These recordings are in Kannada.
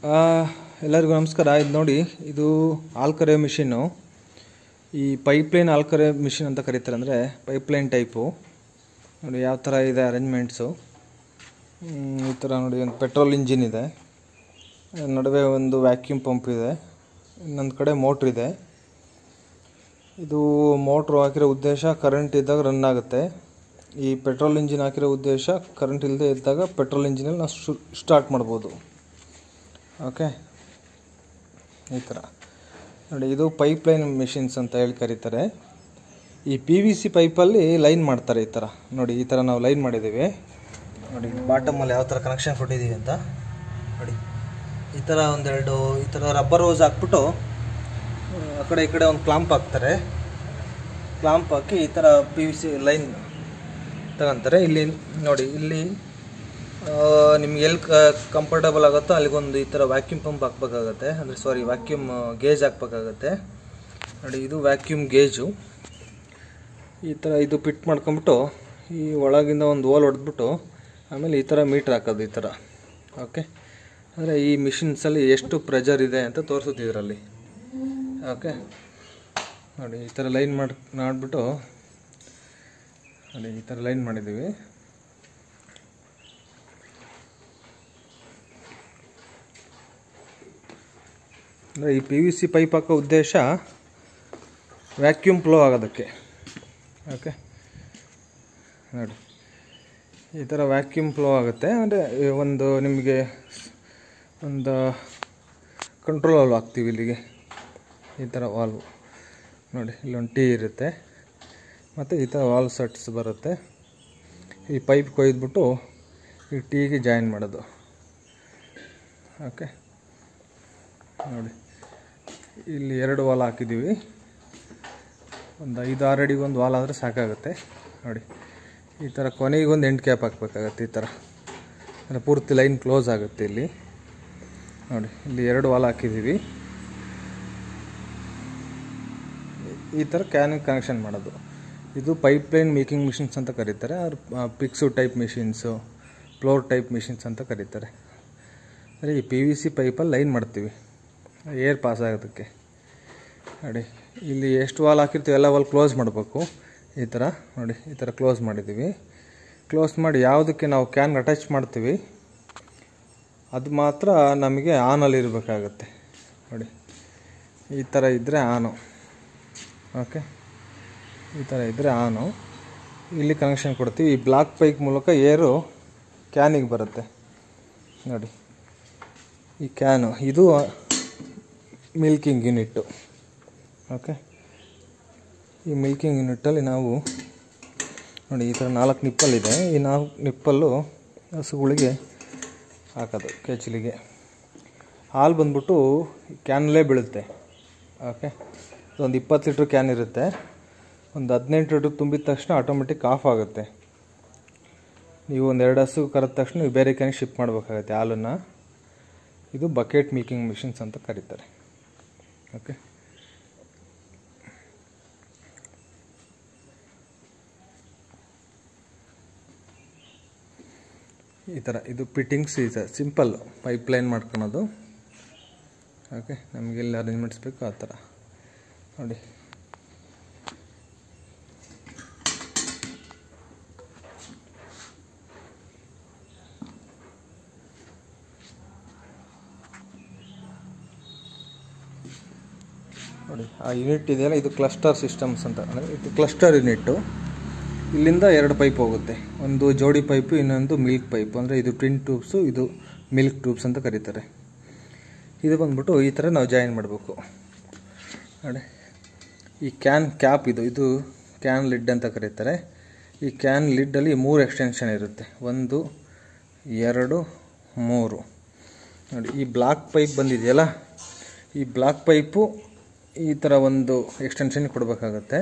ಎಲ್ಲರಿಗೂ ನಮಸ್ಕಾರ. ಇದು ನೋಡಿ, ಇದು ಹಾಲು ಕರೆಯೋ ಮಿಷಿನ್ನು. ಈ ಪೈಪ್ಲೈನ್ ಹಾಲು ಕರೆಯೋ ಮಿಷಿನ್ ಅಂತ ಕರೀತಾರೆ. ಅಂದರೆ ಪೈಪ್ಲೈನ್ ಟೈಪು. ನೋಡಿ ಯಾವ ಥರ ಇದೆ ಅರೇಂಜ್ಮೆಂಟ್ಸು. ಈ ಥರ ನೋಡಿ, ಒಂದು ಪೆಟ್ರೋಲ್ ಇಂಜಿನ್ ಇದೆ, ನಡುವೆ ಒಂದು ವ್ಯಾಕ್ಯೂಮ್ ಪಂಪ್ ಇದೆ, ಇನ್ನೊಂದು ಕಡೆ ಮೋಟ್ರ್ ಇದೆ. ಇದು ಮೋಟ್ರು ಹಾಕಿರೋ ಉದ್ದೇಶ ಕರೆಂಟ್ ಇದ್ದಾಗ ರನ್ ಆಗುತ್ತೆ. ಈ ಪೆಟ್ರೋಲ್ ಇಂಜಿನ್ ಹಾಕಿರೋ ಉದ್ದೇಶ ಕರೆಂಟ್ ಇಲ್ಲದೆ ಇದ್ದಾಗ ಪೆಟ್ರೋಲ್ ಇಂಜಿನಲ್ಲಿ ನಾವು ಸ್ಟಾರ್ಟ್ ಮಾಡ್ಬೋದು. ಓಕೆ, ಈ ಥರ ನೋಡಿ, ಇದು ಪೈಪ್ಲೈನ್ ಮಿಷಿನ್ಸ್ ಅಂತ ಹೇಳಿ ಕರೀತಾರೆ. ಈ PVC ಪೈಪಲ್ಲಿ ಲೈನ್ ಮಾಡ್ತಾರೆ. ಈ ಥರ ನೋಡಿ, ಈ ಥರ ನಾವು ಲೈನ್ ಮಾಡಿದ್ದೀವಿ. ನೋಡಿ ಬಾಟಮಲ್ಲಿ ಯಾವ ಥರ ಕನೆಕ್ಷನ್ ಕೊಟ್ಟಿದ್ದೀವಿ ಅಂತ ನೋಡಿ. ಈ ಥರ ಒಂದೆರಡು ಈ ಥರ ರಬ್ಬರ್ ಹೋಸ್ ಹಾಕ್ಬಿಟ್ಟು ಆ ಕಡೆ ಈ ಕಡೆ ಒಂದು ಕ್ಲಾಂಪ್ ಹಾಕ್ತಾರೆ. ಕ್ಲಾಂಪ್ ಹಾಕಿ ಈ ಥರ PVC ಲೈನ್ ತಗೊಂತಾರೆ. ಇಲ್ಲಿ ನೋಡಿ, ಇಲ್ಲಿ ನಿಮ್ಗೆ ಎಲ್ಲಿ ಕಂಫರ್ಟಬಲ್ ಆಗುತ್ತೋ ಅಲ್ಲಿಗೊಂದು ಈ ಥರ ವ್ಯಾಕ್ಯೂಮ್ ಪಂಪ್ ಹಾಕ್ಬೇಕಾಗತ್ತೆ. ಅಂದರೆ ವ್ಯಾಕ್ಯೂಮ್ ಗೇಜ್ ಹಾಕ್ಬೇಕಾಗತ್ತೆ. ನೋಡಿ, ಇದು ವ್ಯಾಕ್ಯೂಮ್ ಗೇಜು. ಈ ಥರ ಇದು ಫಿಟ್ ಮಾಡ್ಕೊಂಬಿಟ್ಟು ಈ ಒಳಗಿಂದ ಒಂದು ಹೋಲ್ ಹೊಡೆದ್ಬಿಟ್ಟು ಆಮೇಲೆ ಈ ಥರ ಮೀಟ್ರ್ ಹಾಕೋದು ಈ ಥರ. ಓಕೆ, ಅಂದರೆ ಈ ಮಿಷಿನ್ಸಲ್ಲಿ ಎಷ್ಟು ಪ್ರೆಷರ್ ಇದೆ ಅಂತ ತೋರಿಸುತ್ತೆ ಇದರಲ್ಲಿ. ಓಕೆ, ನೋಡಿ ಈ ಥರ ಲೈನ್ ಮಾಡಿಬಿಟ್ಟು ನೋಡಿ, ಈ ಥರ ಲೈನ್ ಮಾಡಿದ್ದೀವಿ. ಅಂದರೆ ಈ PVC ಪೈಪ್ ಹಾಕೋ ಉದ್ದೇಶ ವ್ಯಾಕ್ಯೂಮ್ ಫ್ಲೋ ಆಗೋದಕ್ಕೆ. ಓಕೆ, ನೋಡಿ ಈ ಥರ ವ್ಯಾಕ್ಯೂಮ್ ಫ್ಲೋ ಆಗುತ್ತೆ. ಅಂದರೆ ಒಂದು ನಿಮಗೆ ಒಂದು ಕಂಟ್ರೋಲ್ ವಾಲ್ವ್ ಹಾಕ್ತೀವಿ ಇಲ್ಲಿಗೆ. ಈ ಥರ ವಾಲ್ವ್ ನೋಡಿ, ಇಲ್ಲೊಂದು ಟೀ ಇರುತ್ತೆ ಮತ್ತು ಈ ಥರ ವಾಲ್ವ್ ಸೆಟ್ಸ್ ಬರುತ್ತೆ. ಈ ಪೈಪ್ ಕೊಯ್ದುಬಿಟ್ಟು ಈ ಟೀಗೆ ಜಾಯಿನ್ ಮಾಡೋದು. ಓಕೆ, ನೋಡಿ ಇಲ್ಲಿ 2 ವಾಲ್ ಹಾಕಿದ್ದೀವಿ. ಒಂದು 5-6 ಅಡಿಗೆ ಒಂದು ವಾಲ್ ಆದರೆ ಸಾಕಾಗುತ್ತೆ. ನೋಡಿ ಈ ಥರ ಕೊನೆಗೊಂದು ಎಂಡ್ ಕ್ಯಾಪ್ ಹಾಕಬೇಕಾಗತ್ತೆ. ಈ ಥರ ಅಂದರೆ ಪೂರ್ತಿ ಲೈನ್ ಕ್ಲೋಸ್ ಆಗುತ್ತೆ. ಇಲ್ಲಿ ನೋಡಿ, ಇಲ್ಲಿ 2 ವಾಲ್ ಹಾಕಿದ್ದೀವಿ. ಈ ಥರ ಕ್ಯಾನಿಗೆ ಕನೆಕ್ಷನ್ ಮಾಡೋದು. ಇದು ಪೈಪ್ಲೈನ್ ಮೇಕಿಂಗ್ ಮಿಷಿನ್ಸ್ ಅಂತ ಕರೀತಾರೆ. ಪಿಕ್ಸು type machines, floor type machines ಅಂತ ಕರೀತಾರೆ. ಅಂದರೆ ಈ PVC ಪೈಪಲ್ಲಿ ಲೈನ್ ಮಾಡ್ತೀವಿ ಏರ್ ಪಾಸ್ ಆಗೋದಕ್ಕೆ. ನೋಡಿ ಇಲ್ಲಿ ಎಷ್ಟು ವಾಲ್ ಹಾಕಿರ್ತೀವಿ ಎಲ್ಲ ವಾಲ್ ಕ್ಲೋಸ್ ಮಾಡಬೇಕು. ಈ ಥರ ನೋಡಿ, ಈ ಥರ ಕ್ಲೋಸ್ ಮಾಡಿದ್ದೀವಿ. ಕ್ಲೋಸ್ ಮಾಡಿ ಯಾವುದಕ್ಕೆ ನಾವು ಕ್ಯಾನ್ ಅಟ್ಯಾಚ್ ಮಾಡ್ತೀವಿ ಅದು ಮಾತ್ರ ನಮಗೆ ಆನಲ್ಲಿ ಇರಬೇಕಾಗತ್ತೆ. ನೋಡಿ ಈ ಥರ ಇದ್ದರೆ ಆನು. ಓಕೆ, ಈ ಥರ ಇದ್ದರೆ ಆನು. ಇಲ್ಲಿ ಕನೆಕ್ಷನ್ ಕೊಡ್ತೀವಿ. ಈ ಬ್ಲಾಕ್ ಪೈಪ್ ಮೂಲಕ ಏರು ಕ್ಯಾನಿಗೆ ಬರುತ್ತೆ. ನೋಡಿ ಈ ಕ್ಯಾನು, ಇದು ಮಿಲ್ಕಿಂಗ್ ಯೂನಿಟ್ಟು. ಓಕೆ, ಈ ಮಿಲ್ಕಿಂಗ್ ಯೂನಿಟ್ಟಲ್ಲಿ ನಾವು ನೋಡಿ ಈ ಥರ 4 ನಿಪ್ಪಲ್ಲಿದೆ. ಈ 4 ನಿಪ್ಪಲ್ಲು ಹಸುಗಳಿಗೆ ಹಾಕೋದು. ಕೆಚ್ಚಲಿಗೆ ಹಾಲು ಬಂದ್ಬಿಟ್ಟು ಕ್ಯಾನಲ್ಲೇ ಬೀಳುತ್ತೆ. ಓಕೆ, ಒಂದು 20 ಲೀಟ್ರ್ ಕ್ಯಾನ್ ಇರುತ್ತೆ. ಒಂದು 18 ಲೀಟ್ರ್ ತುಂಬಿದ ತಕ್ಷಣ ಆಟೋಮೆಟಿಕ್ ಆಫ್ ಆಗುತ್ತೆ. ನೀವು ಒಂದು 2 ಹಸು ಕರೆದ ತಕ್ಷಣ ನೀವು ಬೇರೆ ಕ್ಯಾನಿಗೆ ಶಿಫ್ಟ್ ಮಾಡಬೇಕಾಗತ್ತೆ ಹಾಲನ್ನು. ಇದು ಬಕೆಟ್ ಮೇಕಿಂಗ್ ಮಿಷಿನ್ಸ್ ಅಂತ ಕರೀತಾರೆ. ಓಕೆ, ಈ ಥರ ಇದು ಫಿಟ್ಟಿಂಗ್ಸ್. ಈ ಥರ ಸಿಂಪಲ್ ಪೈಪ್ಲೈನ್ ಮಾಡ್ಕೊಳೋದು. ಓಕೆ, ನಮಗೆಲ್ಲ ಅರೇಂಜ್ಮೆಂಟ್ಸ್ ಬೇಕು ಆ ಥರ ನೋಡಿ. ನೋಡಿ ಆ ಯೂನಿಟ್ ಇದೆಯಲ್ಲ, ಇದು ಕ್ಲಸ್ಟರ್ ಸಿಸ್ಟಮ್ಸ್ ಅಂತ. ಅಂದರೆ ಇದು ಕ್ಲಸ್ಟರ್ ಯೂನಿಟ್ಟು. ಇಲ್ಲಿಂದ 2 ಪೈಪ್ ಹೋಗುತ್ತೆ. ಒಂದು ಜೋಡಿ ಪೈಪು, ಇನ್ನೊಂದು ಮಿಲ್ಕ್ ಪೈಪ್. ಅಂದರೆ ಇದು ಟ್ವಿನ್ ಟ್ಯೂಬ್ಸು, ಇದು ಮಿಲ್ಕ್ ಟ್ಯೂಬ್ಸ್ ಅಂತ ಕರೀತಾರೆ. ಇದು ಬಂದ್ಬಿಟ್ಟು ಈ ಥರ ನಾವು ಜಾಯಿನ್ ಮಾಡಬೇಕು. ನೋಡಿ ಈ ಕ್ಯಾನ್ ಕ್ಯಾಪ್, ಇದು ಕ್ಯಾನ್ ಲಿಡ್ ಅಂತ ಕರೀತಾರೆ. ಈ ಕ್ಯಾನ್ ಲಿಡ್ಡಲ್ಲಿ 3 ಎಕ್ಸ್ಟೆನ್ಷನ್ ಇರುತ್ತೆ. 1, 2, 3. ನೋಡಿ ಈ ಬ್ಲಾಕ್ ಪೈಪ್ ಬಂದಿದೆಯಲ್ಲ, ಈ ಬ್ಲಾಕ್ ಪೈಪು ಈ ಥರ ಒಂದು ಎಕ್ಸ್ಟೆನ್ಷನ್ ಕೊಡಬೇಕಾಗತ್ತೆ.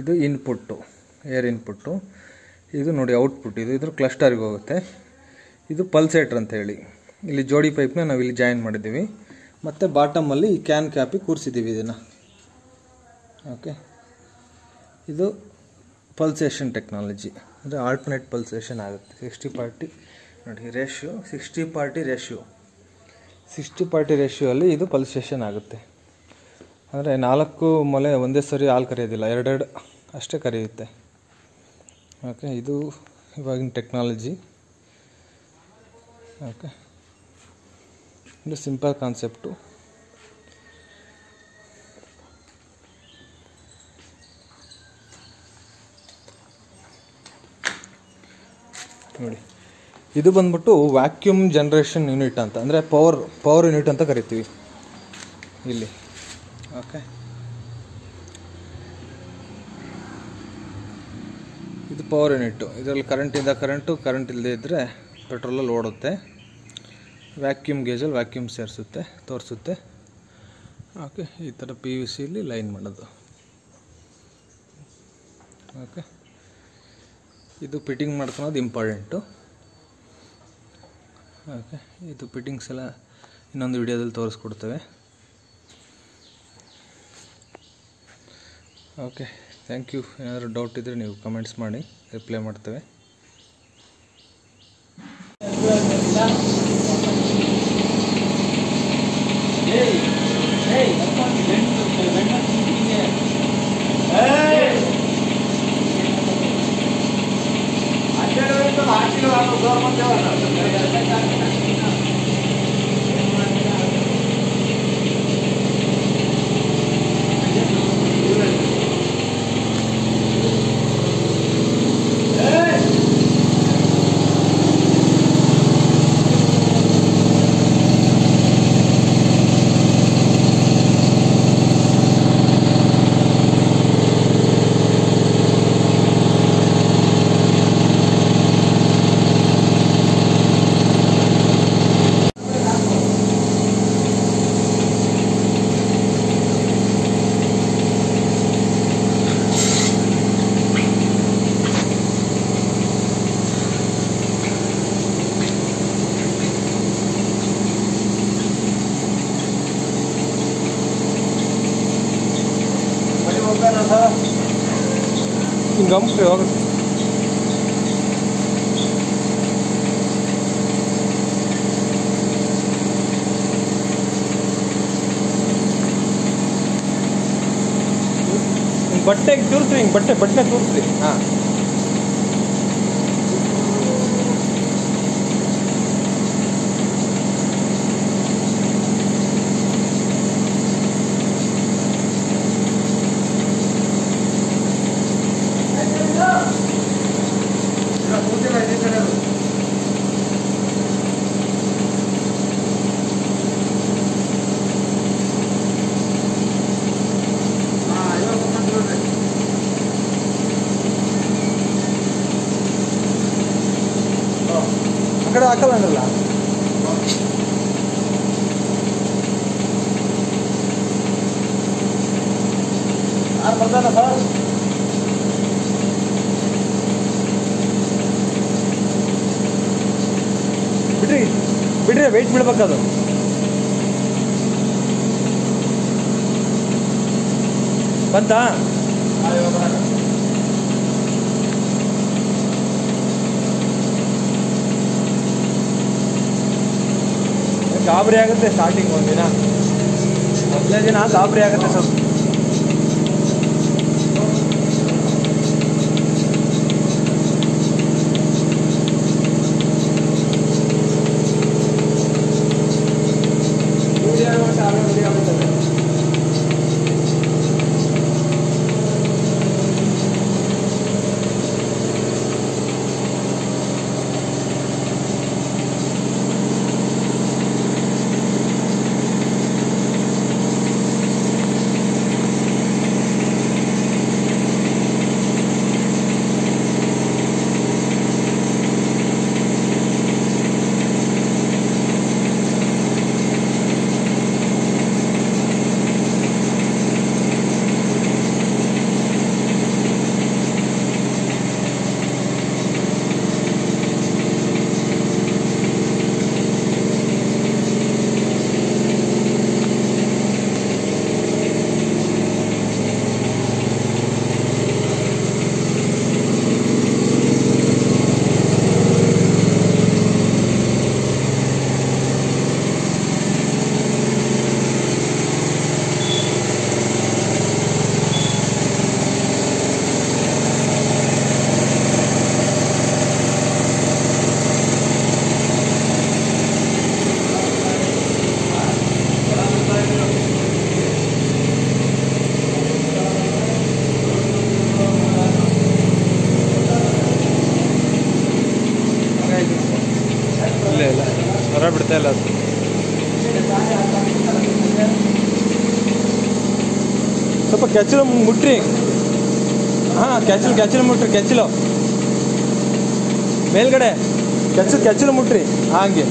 ಇದು ಇನ್ಪುಟ್ಟು, ಏರ್ ಇನ್ಪುಟ್ಟು. ಇದು ನೋಡಿ ಔಟ್ಪುಟ್. ಇದ್ರ ಕ್ಲಸ್ಟರ್ಗೆ ಹೋಗುತ್ತೆ. ಇದು ಪಲ್ಸೇಟ್ರ್ ಅಂತ ಹೇಳಿ. ಇಲ್ಲಿ ಜೋಡಿ ಪೈಪ್ನ ನಾವು ಇಲ್ಲಿ ಜಾಯಿನ್ ಮಾಡಿದ್ದೀವಿ. ಮತ್ತು ಬಾಟಮಲ್ಲಿ ಈ ಕ್ಯಾನ್ ಕ್ಯಾಪಿಗೆ ಕೂರಿಸಿದ್ದೀವಿ ಇದನ್ನು. ಓಕೆ, ಇದು ಪಲ್ಸೇಷನ್ ಟೆಕ್ನಾಲಜಿ. ಅಂದರೆ ಆಲ್ಟರ್ನೇಟ್ ಪಲ್ಸೇಷನ್ ಆಗುತ್ತೆ. 60-40 ನೋಡಿ ರೇಷ್ಯೋ, 60-40 ರೇಷ್ಯೋ. 60-40 ರೇಷಿಯೋಲ್ಲಿ ಇದು ಪಲ್ಸೇಷನ್ ಆಗುತ್ತೆ. ಅಂದರೆ 4 ಮೊಲೆ ಒಂದೇ ಸರಿ ಹಾಲು ಕರೆಯೋದಿಲ್ಲ, 2 ಅಷ್ಟೇ ಕರೆಯುತ್ತೆ. ಓಕೆ, ಇದು ಇವಾಗಿನ ಟೆಕ್ನಾಲಜಿ. ಓಕೆ, ಇದು ಸಿಂಪಲ್ ಕಾನ್ಸೆಪ್ಟು. ನೋಡಿ, ಇದು ಬಂದ್ಬಿಟ್ಟು ವ್ಯಾಕ್ಯೂಮ್ ಜನ್ರೇಷನ್ ಯೂನಿಟ್ ಅಂತ, ಅಂದರೆ ಪವರ್ ಯೂನಿಟ್ ಅಂತ ಕರಿತೀವಿ ಇಲ್ಲಿ. ಓಕೆ, ಇದು ಪವರ್ ಯೂನಿಟ್ಟು. ಇದರಲ್ಲಿ ಕರೆಂಟ್ ಇಲ್ಲದೆ ಇದ್ದರೆ ಪೆಟ್ರೋಲಲ್ಲಿ ಓಡುತ್ತೆ. ವ್ಯಾಕ್ಯೂಮ್ ಗೇಜಲ್ಲಿ ವ್ಯಾಕ್ಯೂಮ್ ತೋರಿಸುತ್ತೆ. ಓಕೆ, ಈ ಥರ PVCಲಿ ಲೈನ್ ಮಾಡೋದು. ಓಕೆ, ಇದು ಫಿಟ್ಟಿಂಗ್ ಮಾಡ್ಕೊಳೋದು ಇಂಪಾರ್ಟೆಂಟು. ಓಕೆ, ಇದು ಫಿಟ್ಟಿಂಗ್ಸ್ ಎಲ್ಲ ಇನ್ನೊಂದು ವಿಡಿಯೋದಲ್ಲಿ ತೋರಿಸ್ಕೊಡ್ತೇವೆ. Okay, thank you. ಏನಾದರೂ ಡೌಟ್ ಇದ್ದರೆ ನೀವು ಕಮೆಂಟ್ಸ್ ಮಾಡಿ, ರಿಪ್ಲೈ ಮಾಡ್ತೇವೆ. ಹಿಂಗೆ ಹೋಗುತ್ತೆ. ಬಟ್ಟೆಗೆ ತೋರಿಸ್ರಿ, ಹಿಂಗೆ ಬಟ್ಟೆ ತೋರಿಸ್ರಿ. ಹಾಂ, ಆ ಕಡೆ ಹಾಕಲ್ಲ ಅಂದ್ರಲ್ಲ. ಯಾರು ಬರ್ತಾರ ಸರ್? ಬಿಡ್ರಿ ವೆಯ್ಟ್ ಬಿಡ್ಬೇಕದು. ಬಂತಾ? ಗಾಬರಿ ಆಗುತ್ತೆ ಸ್ಟಾರ್ಟಿಂಗ್ ಒಂದಿನ, ಮೊದಲನೇ ದಿನ ಗಾಬರಿ ಆಗುತ್ತೆ ಸ್ವಲ್ಪ. ಸ್ವರ ಬಿಡ್ತಾ ಇಲ್ಲ ಅದು. ಸ್ವಲ್ಪ ಕೆಚ್ಚಲು ಮುಟ್ರಿ. ಹಾಂ, ಕೆಚ್ಚಲು ಮುಟ್ರಿ. ಕೆಚ್ಚಲು ಮೇಲ್ಗಡೆ ಕೆಚ್ಚಲು ಮುಟ್ರಿ. ಹಾಗೆ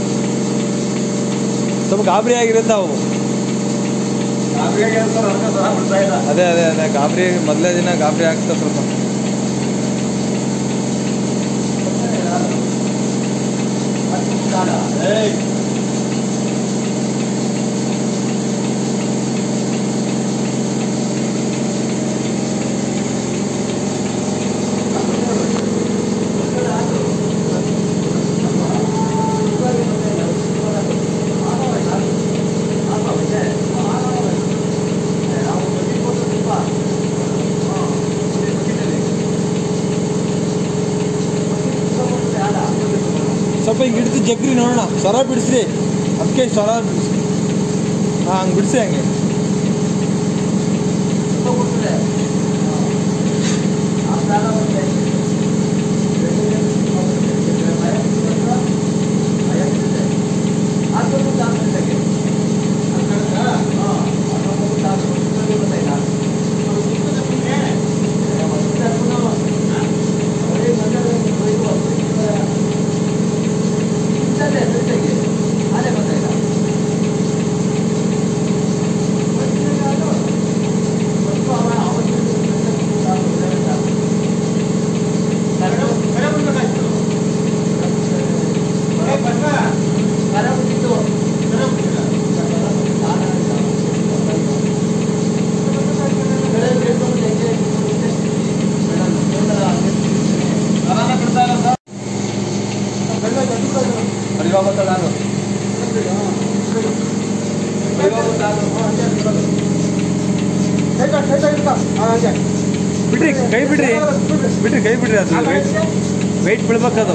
ಸ್ವಲ್ಪ ಗಾಬರಿ ಆಗಿರುತ್ತೆ ಅವು. ಅದೇ ಗಾಬರಿ, ಮೊದಲೇ ದಿನ ಗಾಬರಿ ಆಗ್ತದೆ ಸ್ವಲ್ಪ. ಸ್ವಲ್ಪ ಹಿಂಗೆ ಹಿಡಿದು ಜಗ್ರಿ ನೋಡೋಣ, ಸ್ವರ ಬಿಡಿಸ್ರಿ. ಅದಕ್ಕೆ ಸ್ವರ ಬಿಡಿಸಿ. ಹಾಂ, ಹಂಗೆ ಬಿಡಿಸಿ. ಹಂಗೆ ಬಿಡ್ರಿ, ಕೈ ಬಿಡ್ರಿ. ಅದು ವೆಯ್ಟ್ ಬೀಳ್ಬೇಕದು.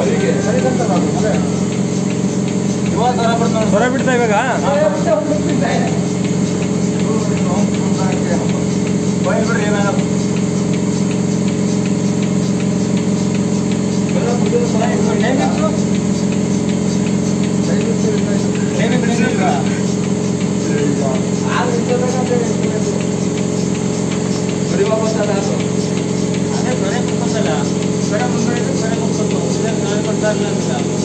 ಸ್ವರ ಬಿಡ್ತಾ ಇವಾಗ. ಅದೇ ಬರೇ ಕುತ್ಕೊಂಡಲ್ಲ, ಬರ ಮುಂದೆ ಬರೇ ಮುಗ್ಕೊಂಡು ನಾಳೆ ಕೊಡ್ತಾರಲ್ಲ ಅಂತ.